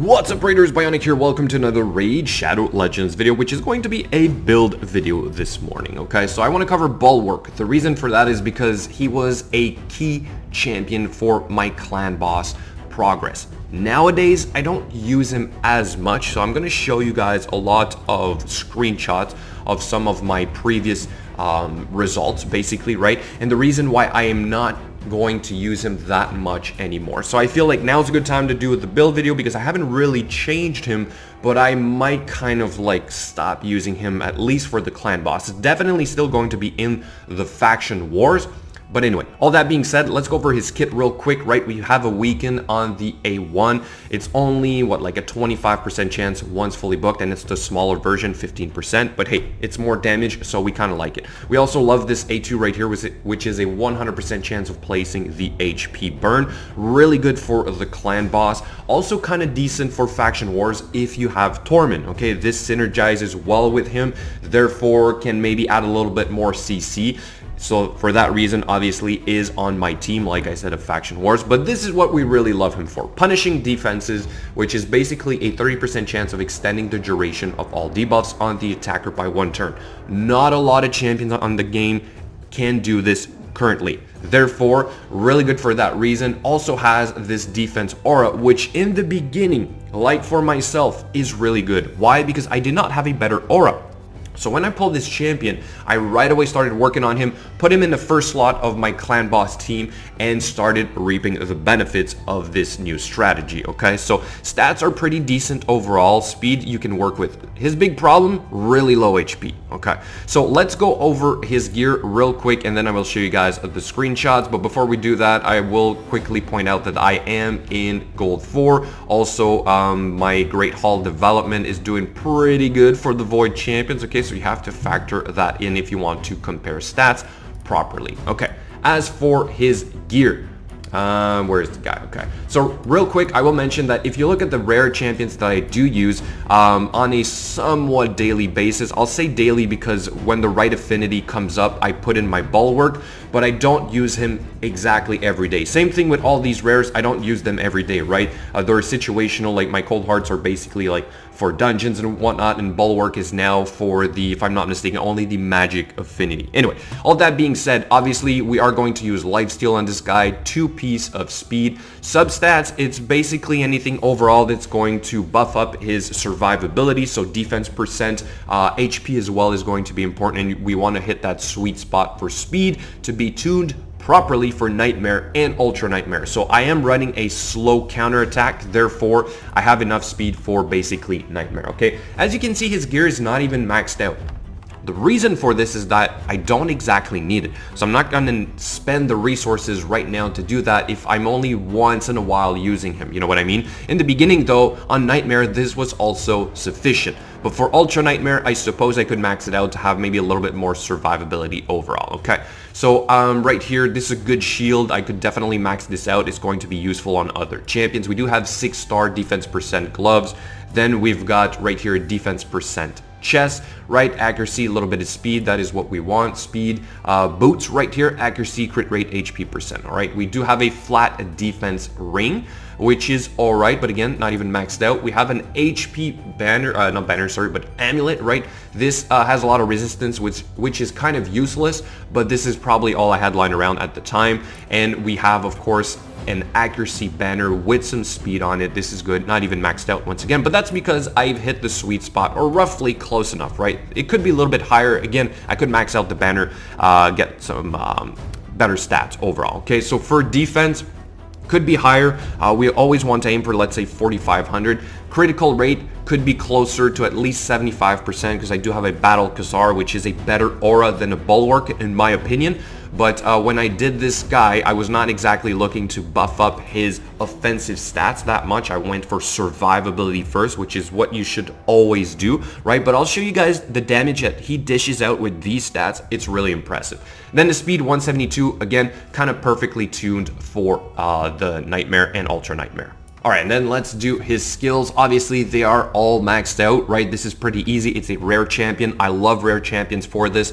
What's up, Raiders? Bionic here. Welcome to another Raid Shadow Legends video, which is going to be a build video this morning. Okay, so I want to cover Bulwark. The reason for that is because he was a key champion for my clan boss progress. Nowadays, I don't use him as much, so I'm going to show you guys a lot of screenshots of some of my previous results, basically, right? And the reason why I am not going to use him that much anymore. So I feel like now's a good time to do the build video because I haven't really changed him, but I might kind of like stop using him, at least for the clan boss. It's definitely still going to be in the faction wars. But anyway, all that being said, let's go over his kit real quick, right? We have a weaken on the A1. It's only, what, like a 25% chance once fully booked, and it's the smaller version, 15%. But hey, it's more damage, so we kind of like it. We also love this A2 right here, which is a 100% chance of placing the HP burn. Really good for the clan boss. Also kind of decent for faction wars if you have Torment, okay? This synergizes well with him, therefore can maybe add a little bit more CC. So for that reason, obviously, is on my team, like I said, of Faction Wars. But this is what we really love him for. Punishing defenses, which is basically a 30% chance of extending the duration of all debuffs on the attacker by 1 turn. Not a lot of champions on the game can do this currently. Therefore, really good for that reason. Also has this defense aura, which in the beginning, like for myself, is really good. Why? Because I did not have a better aura. So when I pulled this champion, I right away started working on him, put him in the first slot of my clan boss team, and started reaping the benefits of this new strategy, okay? So stats are pretty decent overall. Speed you can work with. His big problem, really low HP, okay? So let's go over his gear real quick, and then I will show you guys the screenshots. But before we do that, I will quickly point out that I am in Gold 4. Also, my Great Hall development is doing pretty good for the Void Champions, okay? So you have to factor that in if you want to compare stats properly. Okay, as for his gear, where's the guy? Okay, so real quick, I will mention that if you look at the rare champions that I do use on a somewhat daily basis, I'll say daily because when the right affinity comes up, I put in my Bulwark, but I don't use him exactly every day. Same thing with all these rares, I don't use them every day, right? They're situational, like my Cold Hearts are basically like for dungeons and whatnot, and Bulwark is now for the, if I'm not mistaken, only the magic affinity. Anyway, all that being said, obviously we are going to use lifesteal on this guy, 2 piece of speed. Substats, it's basically anything overall that's going to buff up his survivability, so defense percent, HP as well is going to be important, and we want to hit that sweet spot for speed to be tuned properly for Nightmare and Ultra Nightmare. So I am running a slow counterattack, therefore I have enough speed for basically Nightmare, okay? As you can see, his gear is not even maxed out. The reason for this is that I don't exactly need it. So I'm not going to spend the resources right now to do that if I'm only once in a while using him. You know what I mean? In the beginning, though, on Nightmare, this was also sufficient. But for Ultra Nightmare, I suppose I could max it out to have maybe a little bit more survivability overall, okay? So right here, this is a good shield. I could definitely max this out. It's going to be useful on other champions. We do have 6-star defense percent gloves. Then we've got right here defense percent chest, right? Accuracy, a little bit of speed, that is what we want. Speed, boots right here, accuracy, crit rate, HP percent, all right? We do have a flat defense ring, which is all right, but again, not even maxed out. We have an HP banner, not banner, sorry, but amulet, right? This has a lot of resistance, which is kind of useless, but this is probably all I had lying around at the time. And we have, of course, an accuracy banner with some speed on it. This is good, not even maxed out once again, but that's because I've hit the sweet spot, or roughly close enough, right? It could be a little bit higher. Again, I could max out the banner, get some better stats overall, okay? So for defense, could be higher. We always want to aim for, let's say, 4,500. Critical rate could be closer to at least 75% because I do have a Battle Khazar, which is a better aura than a Bulwark in my opinion. But when I did this guy, I was not exactly looking to buff up his offensive stats that much. I went for survivability first, which is what you should always do, right? But I'll show you guys the damage that he dishes out with these stats. It's really impressive. Then the speed 172, again, kind of perfectly tuned for the Nightmare and Ultra Nightmare. All right, and then let's do his skills. Obviously, they are all maxed out, right? This is pretty easy. It's a rare champion. I love rare champions for this.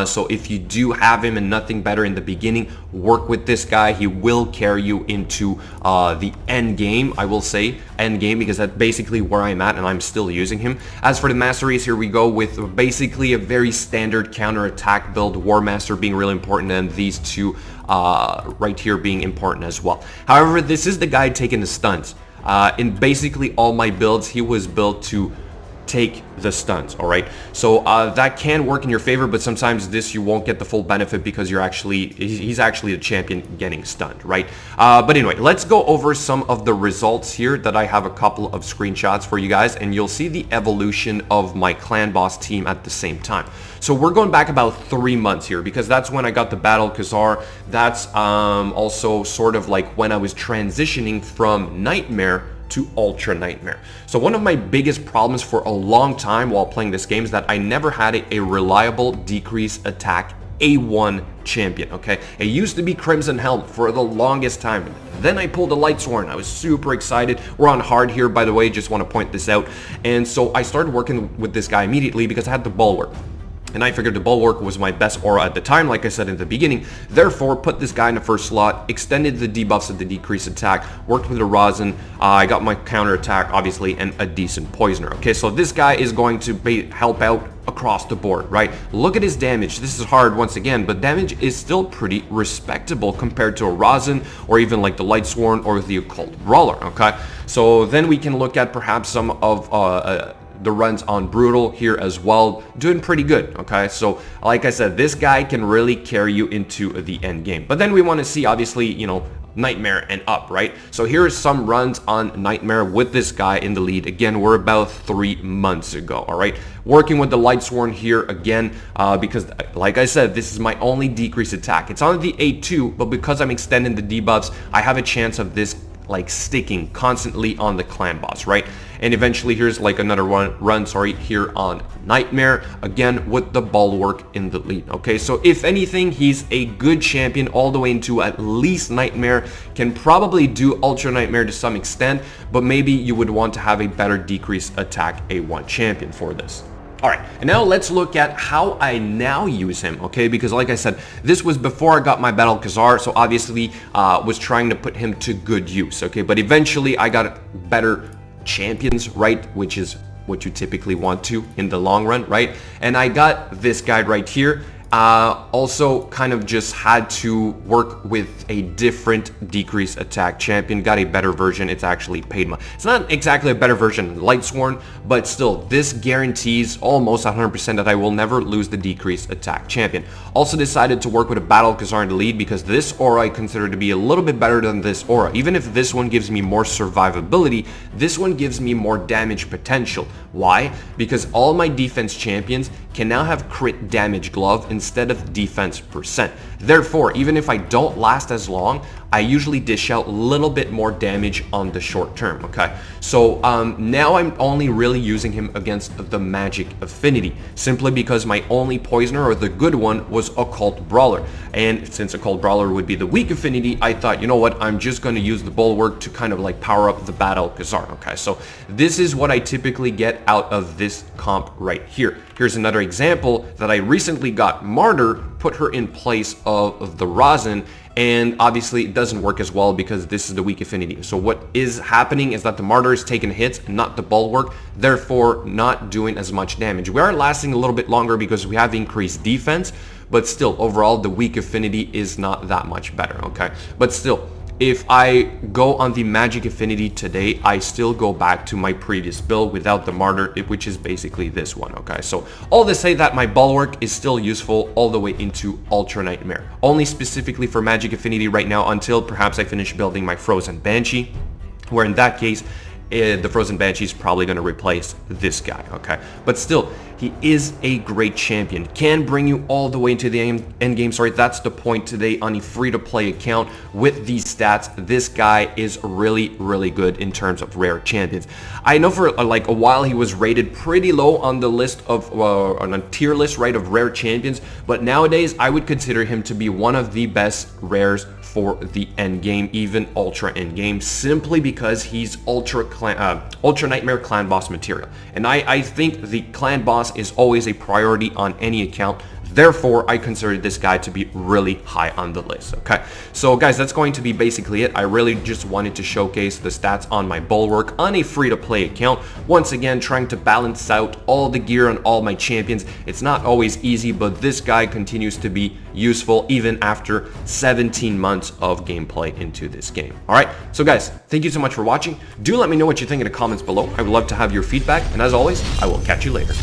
So if you do have him and nothing better in the beginning, work with this guy. He will carry you into the end game, I will say end game, because that's basically where I'm at and I'm still using him. As for the masteries, here we go with basically a very standard counter-attack build, War Master being really important, and these two right here being important as well. However, this is the guy taking the stuns. In basically all my builds, he was built to take the stuns. All right, so that can work in your favor, but sometimes this you won't get the full benefit because he's actually the champion getting stunned, right? But anyway, let's go over some of the results here that I have a couple of screenshots for you guys, and you'll see the evolution of my clan boss team at the same time. So we're going back about 3 months here, because that's when I got the Battle Khazar. That's also sort of like when I was transitioning from Nightmare to Ultra Nightmare. So one of my biggest problems for a long time while playing this game is that I never had a reliable decrease attack A1 champion, okay? It used to be Crimson Helm for the longest time. Then I pulled a Lightsworn. I was super excited. We're on hard here, by the way, just want to point this out. And so I started working with this guy immediately because I had the Bulwark. And I figured the Bulwark was my best aura at the time, like I said in the beginning. Therefore, put this guy in the first slot, extended the debuffs of the decreased attack, worked with the Rosin. I got my counter attack, obviously, and a decent Poisoner. Okay, so this guy is going to help out across the board, right? Look at his damage. This is hard once again, but damage is still pretty respectable compared to a Rosin or even like the Lightsworn or the Occult Brawler, okay? So then we can look at perhaps some of the runs on Brutal here as well, doing pretty good, okay? So like I said, this guy can really carry you into the end game. But then we want to see, obviously, you know, Nightmare and up, right? So here are some runs on Nightmare with this guy in the lead. Again, we're about 3 months ago, all right? Working with the Lightsworn here again, because like I said, this is my only decreased attack. It's on the A2, but because I'm extending the debuffs, I have a chance of this like sticking constantly on the clan boss, right? And eventually here's like another run here on Nightmare, again with the Bulwark in the lead. Okay, so if anything, he's a good champion all the way into at least Nightmare. Can probably do Ultra Nightmare to some extent, but maybe you would want to have a better decreased attack A1 champion for this. Alright, and now let's look at how I now use him, okay? Because like I said, this was before I got my Battle Khazar, so obviously was trying to put him to good use, okay? But eventually I got better champions, right? Which is what you typically want to in the long run, right? And I got this guy right here. Also kind of just had to work with a different decrease attack champion. Got a better version. It's actually paid money. It's not exactly a better version than Lightsworn, but still this guarantees almost 100% that I will never lose the decrease attack champion. Also decided to work with a Battle Khazar in the lead because this aura I consider to be a little bit better than this aura. Even if this one gives me more survivability, this one gives me more damage potential. Why? Because all my defense champions can now have crit damage glove instead of defense percent. Therefore, even if I don't last as long, I usually dish out a little bit more damage on the short term, okay? So now I'm only really using him against the magic affinity, simply because my only poisoner, or the good one, was Occult Brawler. And since Occult Brawler would be the weak affinity, I thought, you know what, I'm just going to use the Bulwark to kind of like power up the Battle Khazar, okay? So this is what I typically get out of this comp right here. Here's another example that I recently got Martyr, put her in place of the Rosin, and obviously it doesn't work as well because this is the weak affinity. So what is happening is that the Martyr is taking hits, not the Bulwark, therefore not doing as much damage. We are lasting a little bit longer because we have increased defense, but still overall the weak affinity is not that much better, okay? But still, if I go on the magic affinity today, I still go back to my previous build without the Martyr, which is basically this one, okay? So all to say that my Bulwark is still useful all the way into Ultra Nightmare. Only specifically for magic affinity right now until perhaps I finish building my Frozen Banshee, where in that case, the Frozen Banshee is probably going to replace this guy, okay? But still, he is a great champion. Can bring you all the way into the end game. Sorry, that's the point today on a free-to-play account with these stats. This guy is really, really good in terms of rare champions. I know for like a while he was rated pretty low on the list of, on a tier list, right, of rare champions. But nowadays, I would consider him to be one of the best rares for the end game, even ultra end game, simply because he's ultra Nightmare clan boss material. And I think the clan boss is always a priority on any account. Therefore, I consider this guy to be really high on the list, okay? So guys, that's going to be basically it. I really just wanted to showcase the stats on my Bulwark on a free-to-play account. Once again, trying to balance out all the gear on all my champions. It's not always easy, but this guy continues to be useful even after 17 months of gameplay into this game. All right, so guys, thank you so much for watching. Do let me know what you think in the comments below. I would love to have your feedback, and as always, I will catch you later.